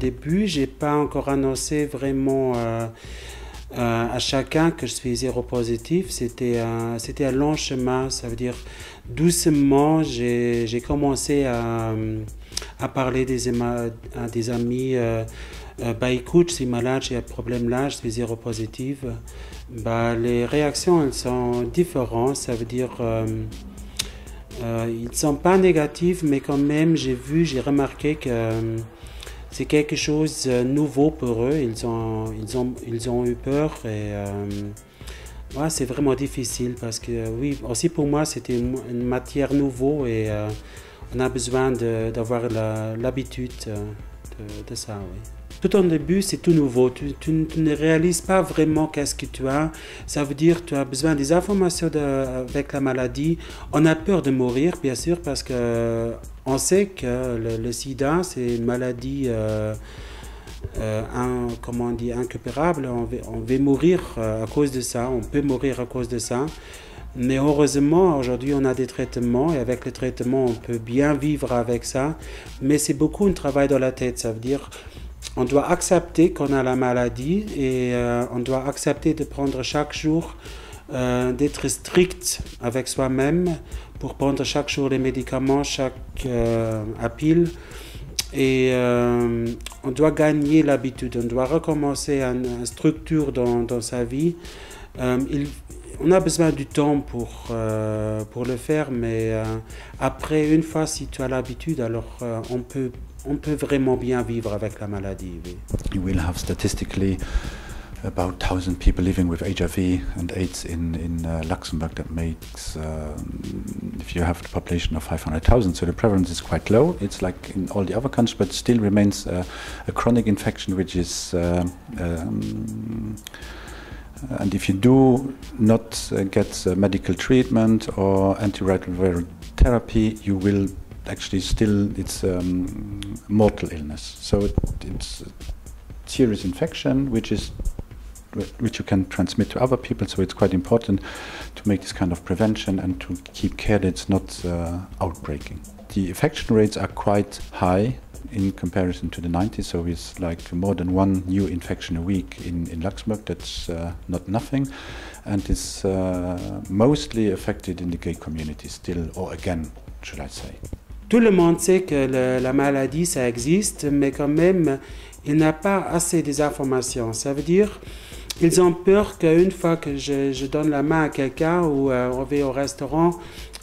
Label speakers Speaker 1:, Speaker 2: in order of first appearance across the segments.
Speaker 1: début, j'ai pas encore annoncé vraiment à chacun que je suis séropositif. C'était un long chemin, ça veut dire doucement, j'ai commencé à parler à des amis. Bah écoute, je suis malade, j'ai un problème là, je suis séropositive. Bah, les réactions, elles sont différentes, ça veut dire ils ne sont pas négatifs, mais quand même, j'ai remarqué que c'est quelque chose de nouveau pour eux. Ils ont eu peur et ouais, c'est vraiment difficile parce que oui, aussi pour moi, c'était une matière nouveau et on a besoin d'avoir l'habitude de ça. Oui. Tout au début, c'est tout nouveau. Tu ne réalises pas vraiment qu'est-ce que tu as. Ça veut dire que tu as besoin des informations avec la maladie. On a peur de mourir, bien sûr, parce que on sait que le sida, c'est une maladie comment on dit, incurable. On va mourir à cause de ça. On peut mourir à cause de ça. Mais heureusement, aujourd'hui, on a des traitements et avec les traitements, on peut bien vivre avec ça. Mais c'est beaucoup un travail dans la tête. Ça veut dire on doit accepter qu'on a la maladie et on doit accepter de prendre chaque jour, d'être strict avec soi-même pour prendre chaque jour les médicaments, à pile. Et on doit gagner l'habitude, on doit recommencer une structure dans sa vie. On a besoin du temps pour le faire, mais après, une fois, si tu as l'habitude, alors on peut vraiment bien vivre avec la maladie. Oui.
Speaker 2: You will have statistically about 1,000 people living with HIV and AIDS in Luxembourg. That makes, if you have a population of 500,000, so the prevalence is quite low. It's like in all the other countries, but still remains a chronic infection, which is and if you do not get medical treatment or antiretroviral therapy, you will actually still, it's mortal illness. So it's a serious infection which you can transmit to other people, so it's quite important to make this kind of prevention and to keep care that it's not outbreaking. The infection rates are quite high in comparison to the 90s, so it's like more than one new infection a week in Luxembourg. That's not nothing, and it's mostly affected in the gay community still, or again, should I say.
Speaker 1: Tout le monde sait que la maladie, ça existe, mais quand même, il n'a pas assez des informations. Ça veut dire ils ont peur qu'une fois que je donne la main à quelqu'un ou on va au restaurant,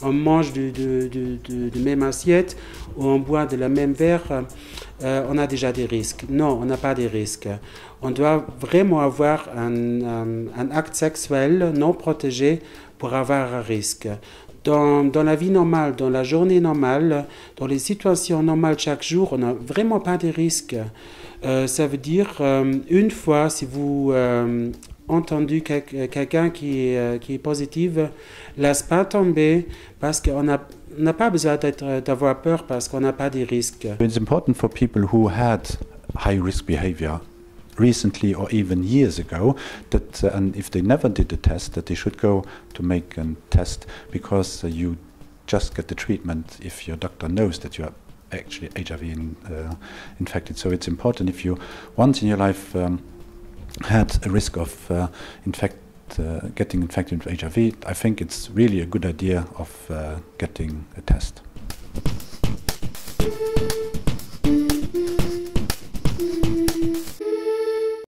Speaker 1: on mange de même assiette ou on boit de la même verre, on a déjà des risques. Non, on n'a pas de risques. On doit vraiment avoir un acte sexuel non protégé pour avoir un risque. Dans la vie normale, dans la journée normale, dans les situations normales chaque jour, on n'a vraiment pas de risques. Ça veut dire, une fois, si vous entendu quelqu'un qui est positif, laisse pas tomber parce qu'on n'a pas besoin d'avoir peur parce qu'on n'a pas de risques.
Speaker 2: It's important for people who had high-risk behavior recently or even years ago, that and if they never did the test, that they should go to make a test, because you just get the treatment if your doctor knows that you are actually HIV infected. So it's important, if you once in your life had a risk of getting infected with HIV, I think it's really a good idea of getting a test.